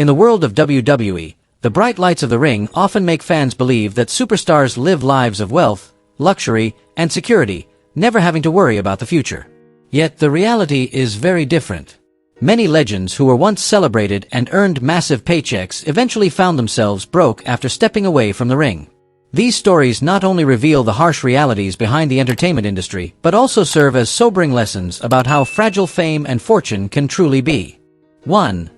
In the world of WWE, the bright lights of the ring often make fans believe that superstars live lives of wealth, luxury, and security, never having to worry about the future. Yet the reality is very different. Many legends who were once celebrated and earned massive paychecks eventually found themselves broke after stepping away from the ring. These stories not only reveal the harsh realities behind the entertainment industry, but also serve as sobering lessons about how fragile fame and fortune can truly be. 1.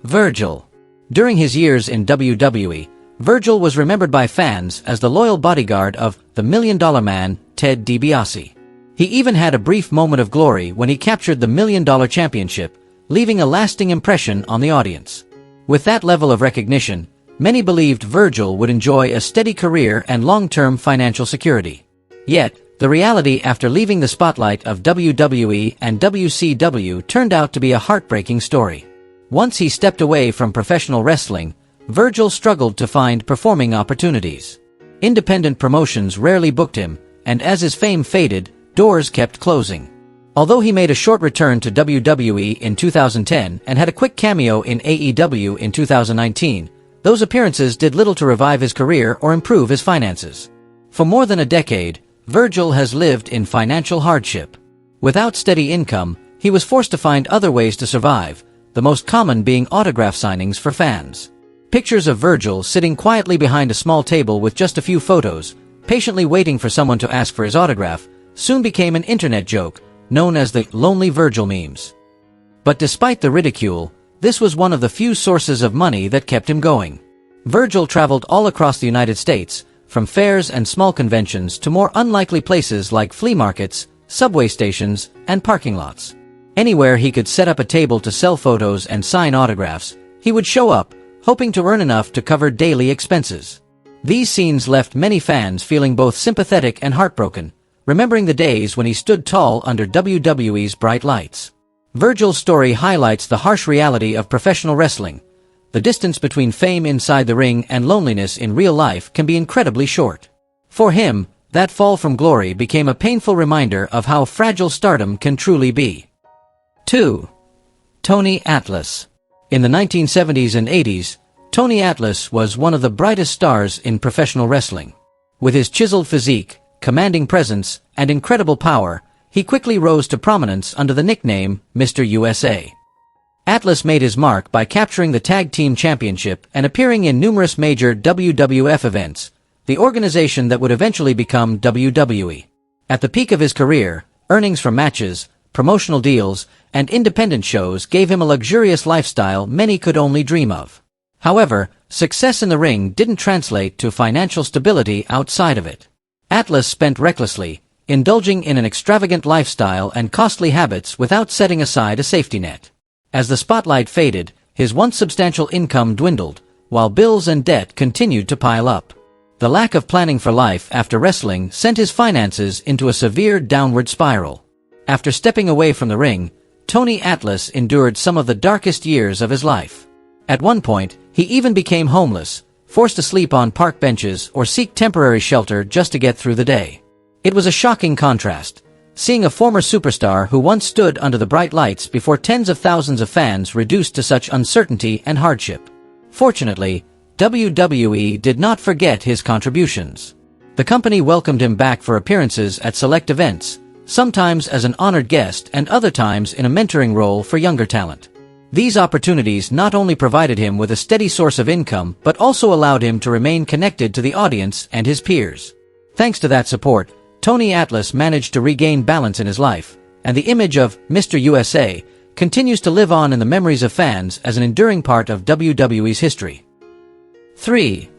Virgil. During his years in WWE, Virgil was remembered by fans as the loyal bodyguard of the $1 Million Man, Ted DiBiase. He even had a brief moment of glory when he captured the $1 Million Championship, leaving a lasting impression on the audience. With that level of recognition, many believed Virgil would enjoy a steady career and long-term financial security. Yet, the reality after leaving the spotlight of WWE and WCW turned out to be a heartbreaking story. Once he stepped away from professional wrestling, Virgil struggled to find performing opportunities. Independent promotions rarely booked him, and as his fame faded, doors kept closing. Although he made a short return to WWE in 2010 and had a quick cameo in AEW in 2019, those appearances did little to revive his career or improve his finances. For more than a decade, Virgil has lived in financial hardship. Without steady income, he was forced to find other ways to survive, the most common being autograph signings for fans. Pictures of Virgil sitting quietly behind a small table with just a few photos, patiently waiting for someone to ask for his autograph, soon became an internet joke, known as the Lonely Virgil memes. But despite the ridicule, this was one of the few sources of money that kept him going. Virgil traveled all across the United States, from fairs and small conventions to more unlikely places like flea markets, subway stations, and parking lots. Anywhere he could set up a table to sell photos and sign autographs, he would show up, hoping to earn enough to cover daily expenses. These scenes left many fans feeling both sympathetic and heartbroken, remembering the days when he stood tall under WWE's bright lights. Virgil's story highlights the harsh reality of professional wrestling. The distance between fame inside the ring and loneliness in real life can be incredibly short. For him, that fall from glory became a painful reminder of how fragile stardom can truly be. 2. Tony Atlas. In the 1970s and 80s, Tony Atlas was one of the brightest stars in professional wrestling. With his chiseled physique, commanding presence, and incredible power, he quickly rose to prominence under the nickname Mr. USA. Atlas made his mark by capturing the Tag Team Championship and appearing in numerous major WWF events, the organization that would eventually become WWE. At the peak of his career, earnings from matches, promotional deals, and independent shows gave him a luxurious lifestyle many could only dream of. However, success in the ring didn't translate to financial stability outside of it. Atlas spent recklessly, indulging in an extravagant lifestyle and costly habits without setting aside a safety net. As the spotlight faded, his once substantial income dwindled, while bills and debt continued to pile up. The lack of planning for life after wrestling sent his finances into a severe downward spiral. After stepping away from the ring, Tony Atlas endured some of the darkest years of his life. At one point, he even became homeless, forced to sleep on park benches or seek temporary shelter just to get through the day. It was a shocking contrast, seeing a former superstar who once stood under the bright lights before tens of thousands of fans reduced to such uncertainty and hardship. Fortunately, WWE did not forget his contributions. The company welcomed him back for appearances at select events, sometimes as an honored guest and other times in a mentoring role for younger talent. These opportunities not only provided him with a steady source of income but also allowed him to remain connected to the audience and his peers. Thanks to that support, Tony Atlas managed to regain balance in his life, and the image of Mr. USA continues to live on in the memories of fans as an enduring part of WWE's history. 3.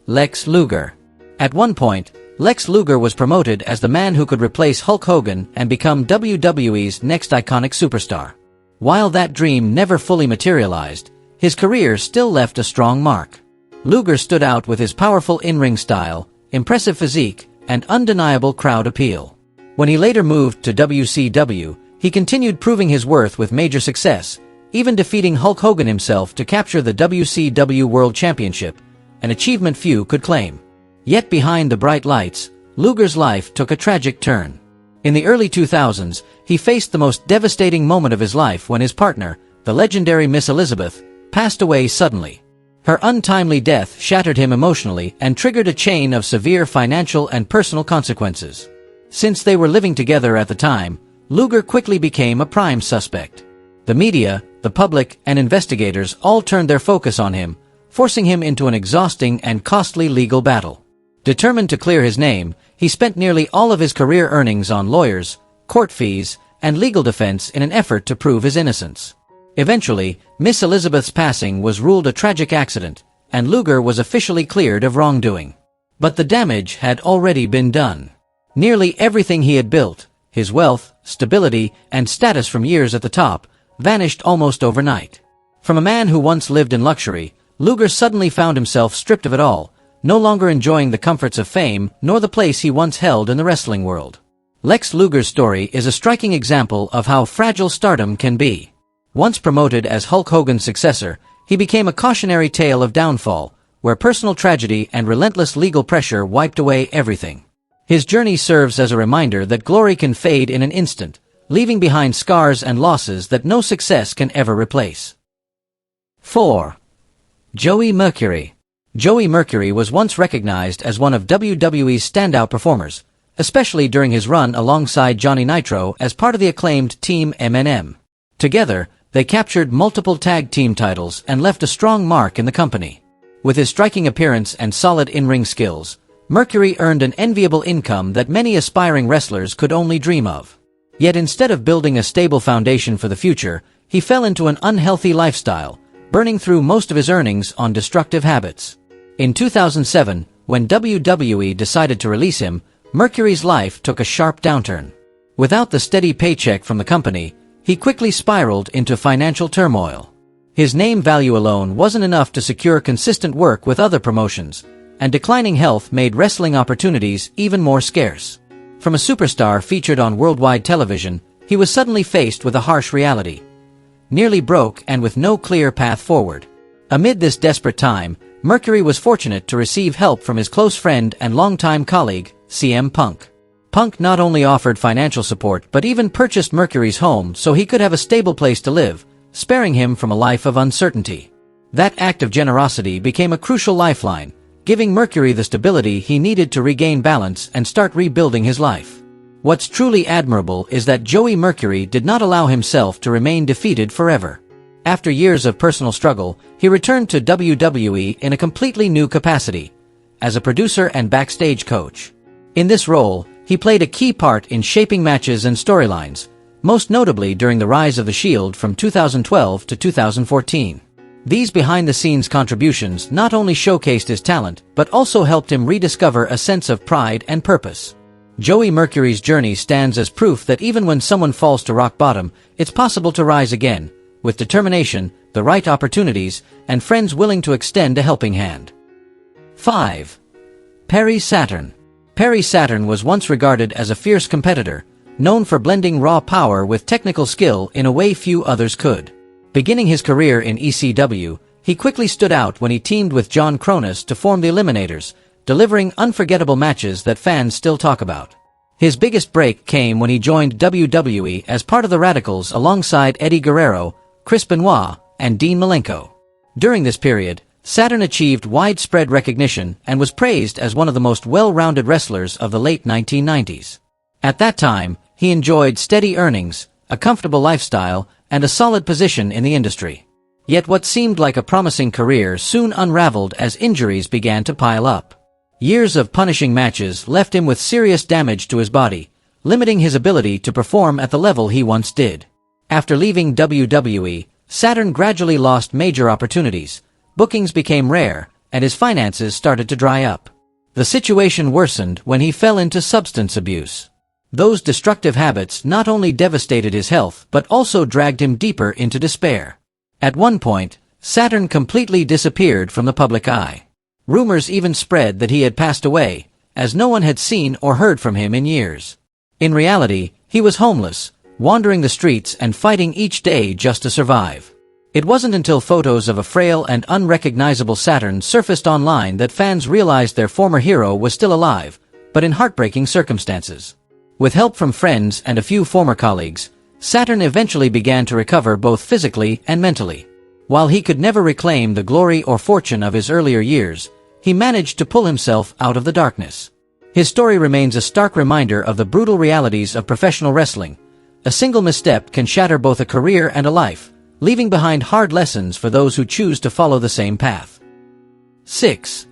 Lex Luger. At one point, Lex Luger was promoted as the man who could replace Hulk Hogan and become WWE's next iconic superstar. While that dream never fully materialized, his career still left a strong mark. Luger stood out with his powerful in-ring style, impressive physique, and undeniable crowd appeal. When he later moved to WCW, he continued proving his worth with major success, even defeating Hulk Hogan himself to capture the WCW World Championship, an achievement few could claim. Yet behind the bright lights, Luger's life took a tragic turn. In the early 2000s, he faced the most devastating moment of his life when his partner, the legendary Miss Elizabeth, passed away suddenly. Her untimely death shattered him emotionally and triggered a chain of severe financial and personal consequences. Since they were living together at the time, Luger quickly became a prime suspect. The media, the public, and investigators all turned their focus on him, forcing him into an exhausting and costly legal battle. Determined to clear his name, he spent nearly all of his career earnings on lawyers, court fees, and legal defense in an effort to prove his innocence. Eventually, Miss Elizabeth's passing was ruled a tragic accident, and Luger was officially cleared of wrongdoing. But the damage had already been done. Nearly everything he had built, his wealth, stability, and status from years at the top, vanished almost overnight. From a man who once lived in luxury, Luger suddenly found himself stripped of it all, no longer enjoying the comforts of fame nor the place he once held in the wrestling world. Lex Luger's story is a striking example of how fragile stardom can be. Once promoted as Hulk Hogan's successor, he became a cautionary tale of downfall, where personal tragedy and relentless legal pressure wiped away everything. His journey serves as a reminder that glory can fade in an instant, leaving behind scars and losses that no success can ever replace. 4. Joey Mercury. Joey Mercury was once recognized as one of WWE's standout performers, especially during his run alongside Johnny Nitro as part of the acclaimed Team MNM. Together, they captured multiple tag team titles and left a strong mark in the company. With his striking appearance and solid in-ring skills, Mercury earned an enviable income that many aspiring wrestlers could only dream of. Yet instead of building a stable foundation for the future, he fell into an unhealthy lifestyle, burning through most of his earnings on destructive habits. In 2007, when WWE decided to release him, Mercury's life took a sharp downturn. Without the steady paycheck from the company, he quickly spiraled into financial turmoil. His name value alone wasn't enough to secure consistent work with other promotions, and declining health made wrestling opportunities even more scarce. From a superstar featured on worldwide television, he was suddenly faced with a harsh reality. Nearly broke and with no clear path forward. Amid this desperate time, Mercury was fortunate to receive help from his close friend and longtime colleague, CM Punk. Punk not only offered financial support but even purchased Mercury's home so he could have a stable place to live, sparing him from a life of uncertainty. That act of generosity became a crucial lifeline, giving Mercury the stability he needed to regain balance and start rebuilding his life. What's truly admirable is that Joey Mercury did not allow himself to remain defeated forever. After years of personal struggle, he returned to WWE in a completely new capacity, as a producer and backstage coach. In this role, he played a key part in shaping matches and storylines, most notably during the rise of The Shield from 2012 to 2014. These behind-the-scenes contributions not only showcased his talent, but also helped him rediscover a sense of pride and purpose. Joey Mercury's journey stands as proof that even when someone falls to rock bottom, it's possible to rise again, with determination, the right opportunities, and friends willing to extend a helping hand. 5. Perry Saturn. Perry Saturn was once regarded as a fierce competitor, known for blending raw power with technical skill in a way few others could. Beginning his career in ECW, he quickly stood out when he teamed with John Kronus to form the Eliminators, delivering unforgettable matches that fans still talk about. His biggest break came when he joined WWE as part of the Radicals alongside Eddie Guerrero, Chris Benoit, and Dean Malenko. During this period, Saturn achieved widespread recognition and was praised as one of the most well-rounded wrestlers of the late 1990s. At that time, he enjoyed steady earnings, a comfortable lifestyle, and a solid position in the industry. Yet what seemed like a promising career soon unraveled as injuries began to pile up. Years of punishing matches left him with serious damage to his body, limiting his ability to perform at the level he once did. After leaving WWE, Saturn gradually lost major opportunities, bookings became rare, and his finances started to dry up. The situation worsened when he fell into substance abuse. Those destructive habits not only devastated his health but also dragged him deeper into despair. At one point, Saturn completely disappeared from the public eye. Rumors even spread that he had passed away, as no one had seen or heard from him in years. In reality, he was homeless, wandering the streets and fighting each day just to survive. It wasn't until photos of a frail and unrecognizable Saturn surfaced online that fans realized their former hero was still alive, but in heartbreaking circumstances. With help from friends and a few former colleagues, Saturn eventually began to recover both physically and mentally. While he could never reclaim the glory or fortune of his earlier years, he managed to pull himself out of the darkness. His story remains a stark reminder of the brutal realities of professional wrestling. A single misstep can shatter both a career and a life, leaving behind hard lessons for those who choose to follow the same path. 6.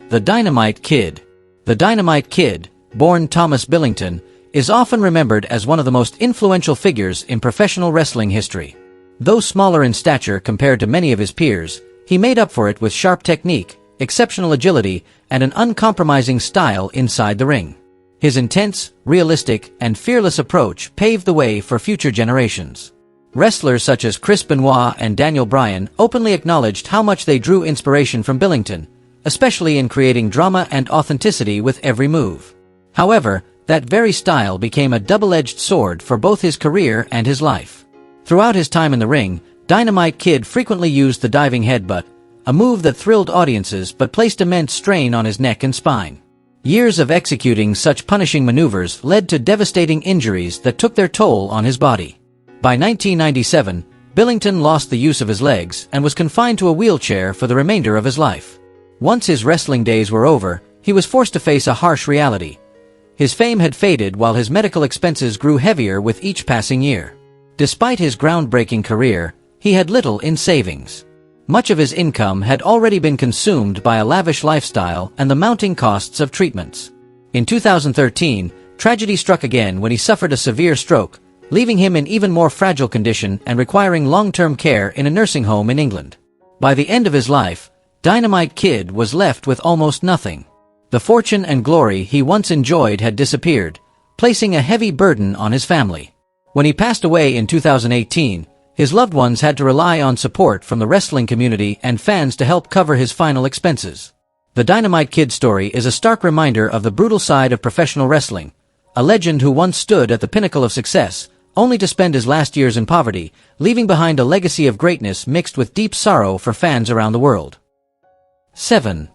The Dynamite Kid. The Dynamite Kid, born Thomas Billington, is often remembered as one of the most influential figures in professional wrestling history. Though smaller in stature compared to many of his peers, he made up for it with sharp technique, exceptional agility, and an uncompromising style inside the ring. His intense, realistic, and fearless approach paved the way for future generations. Wrestlers such as Chris Benoit and Daniel Bryan openly acknowledged how much they drew inspiration from Billington, especially in creating drama and authenticity with every move. However, that very style became a double-edged sword for both his career and his life. Throughout his time in the ring, Dynamite Kid frequently used the diving headbutt, a move that thrilled audiences but placed immense strain on his neck and spine. Years of executing such punishing maneuvers led to devastating injuries that took their toll on his body. By 1997, Billington lost the use of his legs and was confined to a wheelchair for the remainder of his life. Once his wrestling days were over, he was forced to face a harsh reality. His fame had faded while his medical expenses grew heavier with each passing year. Despite his groundbreaking career, he had little in savings. Much of his income had already been consumed by a lavish lifestyle and the mounting costs of treatments. In 2013, tragedy struck again when he suffered a severe stroke, leaving him in even more fragile condition and requiring long-term care in a nursing home in England. By the end of his life, Dynamite Kid was left with almost nothing. The fortune and glory he once enjoyed had disappeared, placing a heavy burden on his family. When he passed away in 2018, his loved ones had to rely on support from the wrestling community and fans to help cover his final expenses. The Dynamite Kid story is a stark reminder of the brutal side of professional wrestling, a legend who once stood at the pinnacle of success, only to spend his last years in poverty, leaving behind a legacy of greatness mixed with deep sorrow for fans around the world. 7.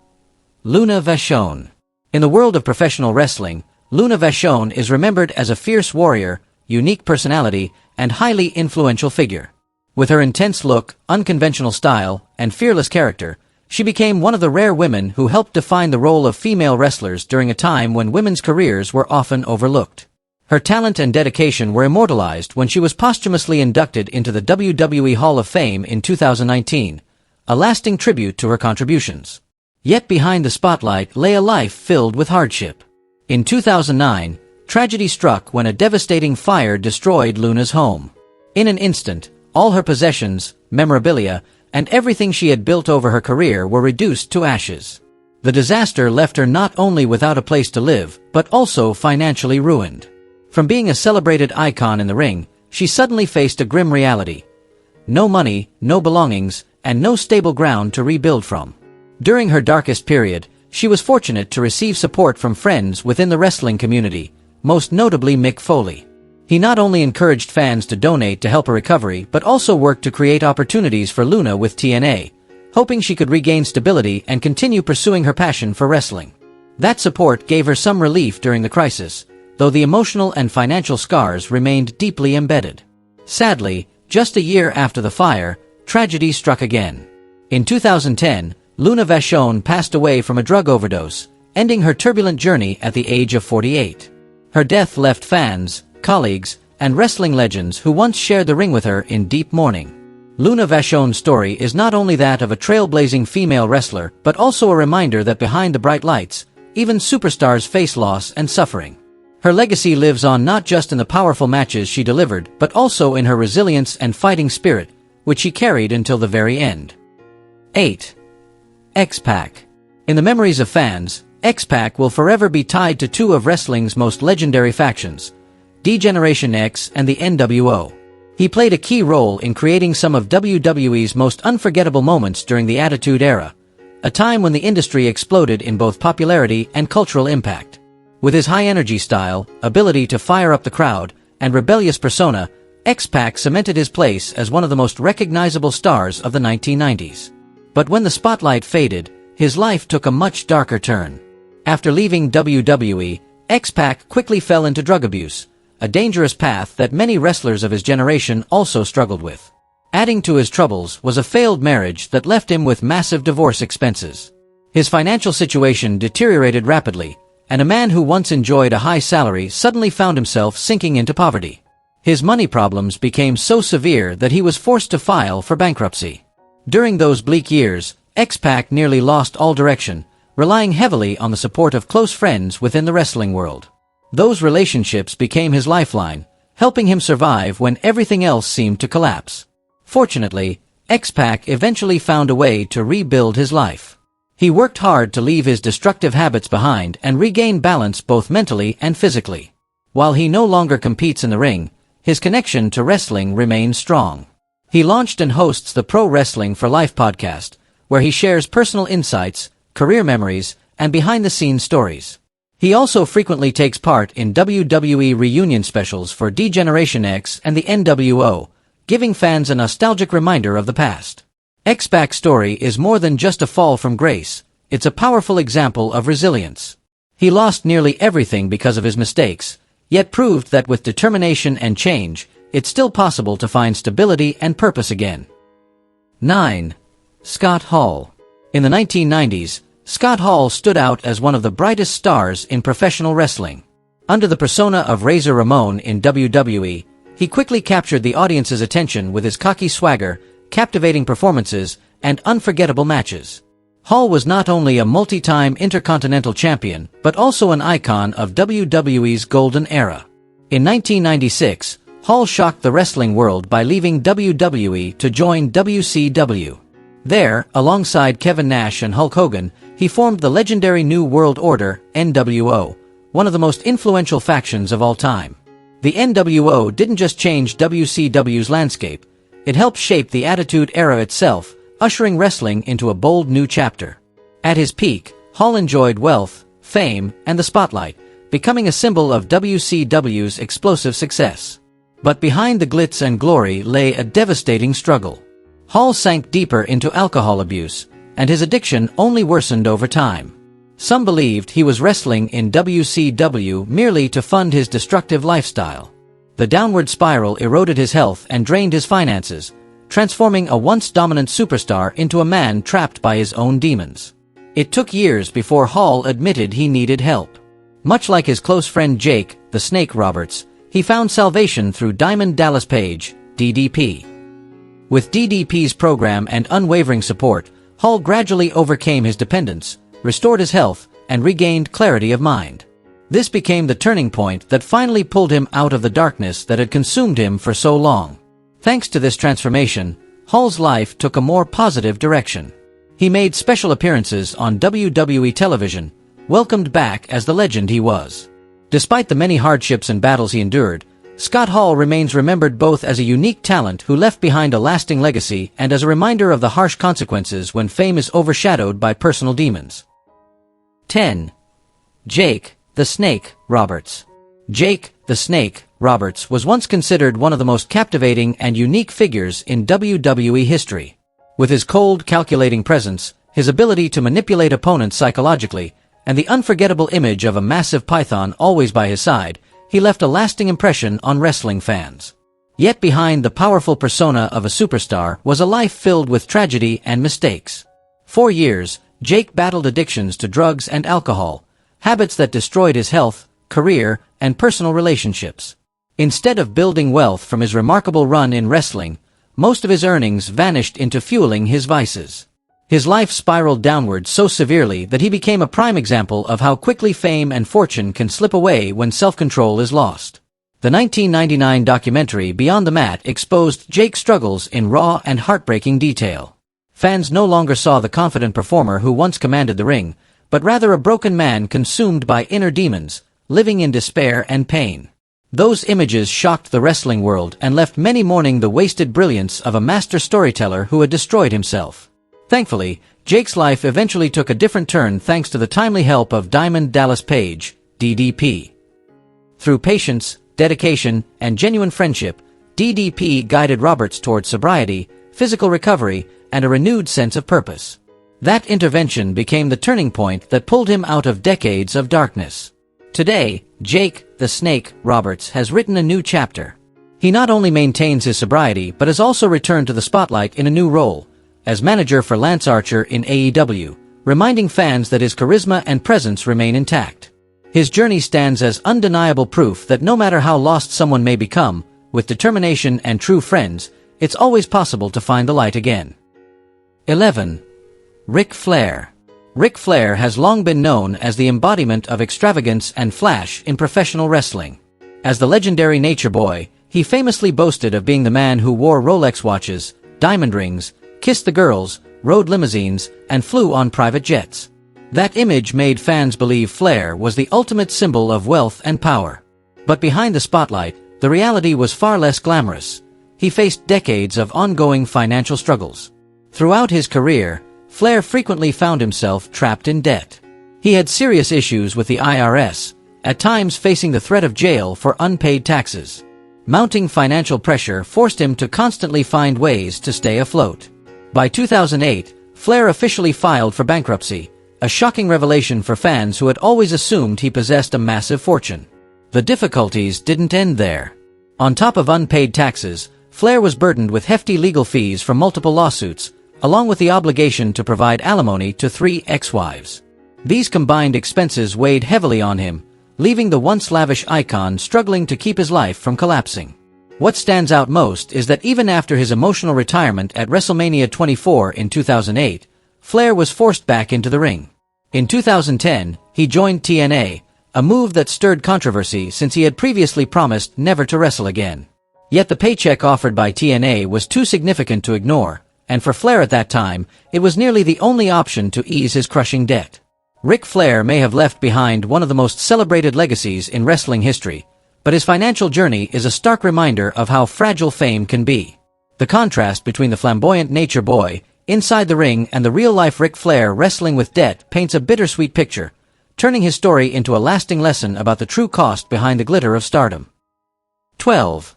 Luna Vachon. In the world of professional wrestling, Luna Vachon is remembered as a fierce warrior, unique personality, and highly influential figure. With her intense look, unconventional style, and fearless character, she became one of the rare women who helped define the role of female wrestlers during a time when women's careers were often overlooked. Her talent and dedication were immortalized when she was posthumously inducted into the WWE Hall of Fame in 2019, a lasting tribute to her contributions. Yet behind the spotlight lay a life filled with hardship. In 2009, tragedy struck when a devastating fire destroyed Luna's home. In an instant, all her possessions, memorabilia, and everything she had built over her career were reduced to ashes. The disaster left her not only without a place to live, but also financially ruined. From being a celebrated icon in the ring, she suddenly faced a grim reality. No money, no belongings, and no stable ground to rebuild from. During her darkest period, she was fortunate to receive support from friends within the wrestling community, most notably Mick Foley. He not only encouraged fans to donate to help her recovery but also worked to create opportunities for Luna with TNA, hoping she could regain stability and continue pursuing her passion for wrestling. That support gave her some relief during the crisis, though the emotional and financial scars remained deeply embedded. Sadly, just a year after the fire, tragedy struck again. In 2010, Luna Vachon passed away from a drug overdose, ending her turbulent journey at the age of 48. Her death left fans, colleagues, and wrestling legends who once shared the ring with her in deep mourning. Luna Vachon's story is not only that of a trailblazing female wrestler, but also a reminder that behind the bright lights, even superstars face loss and suffering. Her legacy lives on not just in the powerful matches she delivered, but also in her resilience and fighting spirit, which she carried until the very end. 8. X-Pac. In the memories of fans, X-Pac will forever be tied to two of wrestling's most legendary factions, D-Generation X and the NWO. He played a key role in creating some of WWE's most unforgettable moments during the Attitude Era, a time when the industry exploded in both popularity and cultural impact. With his high-energy style, ability to fire up the crowd, and rebellious persona, X-Pac cemented his place as one of the most recognizable stars of the 1990s. But when the spotlight faded, his life took a much darker turn. After leaving WWE, X-Pac quickly fell into drug abuse, a dangerous path that many wrestlers of his generation also struggled with. Adding to his troubles was a failed marriage that left him with massive divorce expenses. His financial situation deteriorated rapidly, and a man who once enjoyed a high salary suddenly found himself sinking into poverty. His money problems became so severe that he was forced to file for bankruptcy. During those bleak years, X-Pac nearly lost all direction, relying heavily on the support of close friends within the wrestling world. Those relationships became his lifeline, helping him survive when everything else seemed to collapse. Fortunately, X-Pac eventually found a way to rebuild his life. He worked hard to leave his destructive habits behind and regain balance both mentally and physically. While he no longer competes in the ring, his connection to wrestling remains strong. He launched and hosts the Pro Wrestling for Life podcast, where he shares personal insights, career memories, and behind-the-scenes stories. He also frequently takes part in WWE reunion specials for D-Generation X and the NWO, giving fans a nostalgic reminder of the past. X-Pac's story is more than just a fall from grace, it's a powerful example of resilience. He lost nearly everything because of his mistakes, yet proved that with determination and change, it's still possible to find stability and purpose again. 9. Scott Hall. In the 1990s, Scott Hall stood out as one of the brightest stars in professional wrestling. Under the persona of Razor Ramon in WWE, he quickly captured the audience's attention with his cocky swagger, captivating performances, and unforgettable matches. Hall was not only a multi-time Intercontinental Champion, but also an icon of WWE's golden era. In 1996, Hall shocked the wrestling world by leaving WWE to join WCW. There, alongside Kevin Nash and Hulk Hogan, he formed the legendary New World Order, NWO, one of the most influential factions of all time. The NWO didn't just change WCW's landscape, it helped shape the Attitude Era itself, ushering wrestling into a bold new chapter. At his peak, Hall enjoyed wealth, fame, and the spotlight, becoming a symbol of WCW's explosive success. But behind the glitz and glory lay a devastating struggle. Hall sank deeper into alcohol abuse, and his addiction only worsened over time. Some believed he was wrestling in WCW merely to fund his destructive lifestyle. The downward spiral eroded his health and drained his finances, transforming a once dominant superstar into a man trapped by his own demons. It took years before Hall admitted he needed help. Much like his close friend Jake, the Snake Roberts, he found salvation through Diamond Dallas Page, DDP. With DDP's program and unwavering support, Hall gradually overcame his dependence, restored his health, and regained clarity of mind. This became the turning point that finally pulled him out of the darkness that had consumed him for so long. Thanks to this transformation, Hall's life took a more positive direction. He made special appearances on WWE television, welcomed back as the legend he was. Despite the many hardships and battles he endured, Scott Hall remains remembered both as a unique talent who left behind a lasting legacy and as a reminder of the harsh consequences when fame is overshadowed by personal demons. 10. Jake, the Snake, Roberts. Jake, the Snake, Roberts was once considered one of the most captivating and unique figures in WWE history. With his cold, calculating presence, his ability to manipulate opponents psychologically, and the unforgettable image of a massive python always by his side, he left a lasting impression on wrestling fans. Yet behind the powerful persona of a superstar was a life filled with tragedy and mistakes. For years, Jake battled addictions to drugs and alcohol, habits that destroyed his health, career, and personal relationships. Instead of building wealth from his remarkable run in wrestling, most of his earnings vanished into fueling his vices. His life spiraled downward so severely that he became a prime example of how quickly fame and fortune can slip away when self-control is lost. The 1999 documentary Beyond the Mat exposed Jake's struggles in raw and heartbreaking detail. Fans no longer saw the confident performer who once commanded the ring, but rather a broken man consumed by inner demons, living in despair and pain. Those images shocked the wrestling world and left many mourning the wasted brilliance of a master storyteller who had destroyed himself. Thankfully, Jake's life eventually took a different turn thanks to the timely help of Diamond Dallas Page, DDP. Through patience, dedication, and genuine friendship, DDP guided Roberts toward sobriety, physical recovery, and a renewed sense of purpose. That intervention became the turning point that pulled him out of decades of darkness. Today, Jake, the Snake, Roberts has written a new chapter. He not only maintains his sobriety but has also returned to the spotlight in a new role, as manager for Lance Archer in AEW, reminding fans that his charisma and presence remain intact. His journey stands as undeniable proof that no matter how lost someone may become, with determination and true friends, it's always possible to find the light again. 11. Ric Flair. Ric Flair has long been known as the embodiment of extravagance and flash in professional wrestling. As the legendary Nature Boy, he famously boasted of being the man who wore Rolex watches, diamond rings, kissed the girls, rode limousines, and flew on private jets. That image made fans believe Flair was the ultimate symbol of wealth and power. But behind the spotlight, the reality was far less glamorous. He faced decades of ongoing financial struggles. Throughout his career, Flair frequently found himself trapped in debt. He had serious issues with the IRS, at times facing the threat of jail for unpaid taxes. Mounting financial pressure forced him to constantly find ways to stay afloat. By 2008, Flair officially filed for bankruptcy, a shocking revelation for fans who had always assumed he possessed a massive fortune. The difficulties didn't end there. On top of unpaid taxes, Flair was burdened with hefty legal fees from multiple lawsuits, along with the obligation to provide alimony to 3 ex-wives. These combined expenses weighed heavily on him, leaving the once lavish icon struggling to keep his life from collapsing. What stands out most is that even after his emotional retirement at WrestleMania 24 in 2008, Flair was forced back into the ring. In 2010, he joined TNA, a move that stirred controversy since he had previously promised never to wrestle again. Yet the paycheck offered by TNA was too significant to ignore, and for Flair at that time, it was nearly the only option to ease his crushing debt. Ric Flair may have left behind one of the most celebrated legacies in wrestling history, but his financial journey is a stark reminder of how fragile fame can be. The contrast between the flamboyant Nature Boy inside the ring and the real-life Ric Flair wrestling with debt paints a bittersweet picture, turning his story into a lasting lesson about the true cost behind the glitter of stardom. 12.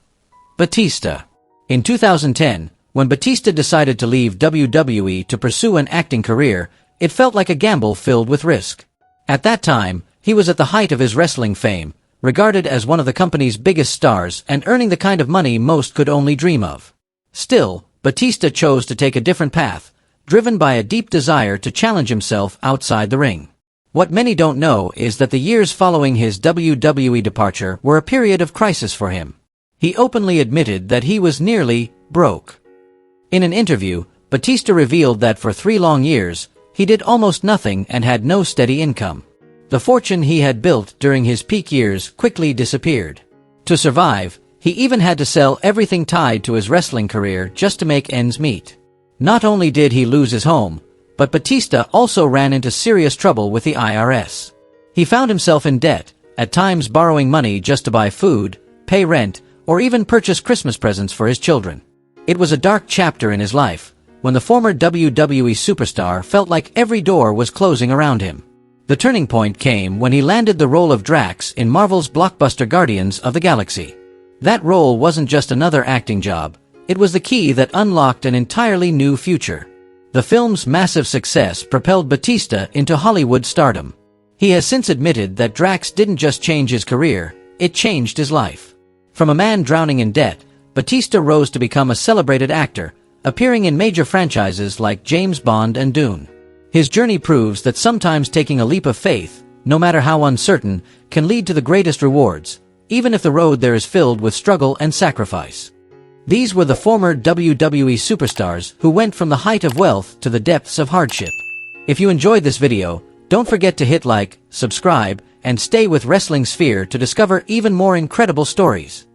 Batista. In 2010, when Batista decided to leave WWE to pursue an acting career, it felt like a gamble filled with risk. At that time, he was at the height of his wrestling fame, regarded as one of the company's biggest stars and earning the kind of money most could only dream of. Still, Batista chose to take a different path, driven by a deep desire to challenge himself outside the ring. What many don't know is that the years following his WWE departure were a period of crisis for him. He openly admitted that he was nearly broke. In an interview, Batista revealed that for 3 long years, he did almost nothing and had no steady income. The fortune he had built during his peak years quickly disappeared. To survive, he even had to sell everything tied to his wrestling career just to make ends meet. Not only did he lose his home, but Batista also ran into serious trouble with the IRS. He found himself in debt, at times borrowing money just to buy food, pay rent, or even purchase Christmas presents for his children. It was a dark chapter in his life, when the former WWE superstar felt like every door was closing around him. The turning point came when he landed the role of Drax in Marvel's blockbuster Guardians of the Galaxy. That role wasn't just another acting job, it was the key that unlocked an entirely new future. The film's massive success propelled Batista into Hollywood stardom. He has since admitted that Drax didn't just change his career, it changed his life. From a man drowning in debt, Batista rose to become a celebrated actor, appearing in major franchises like James Bond and Dune. His journey proves that sometimes taking a leap of faith, no matter how uncertain, can lead to the greatest rewards, even if the road there is filled with struggle and sacrifice. These were the former WWE superstars who went from the height of wealth to the depths of hardship. If you enjoyed this video, don't forget to hit like, subscribe, and stay with Wrestling Sphere to discover even more incredible stories.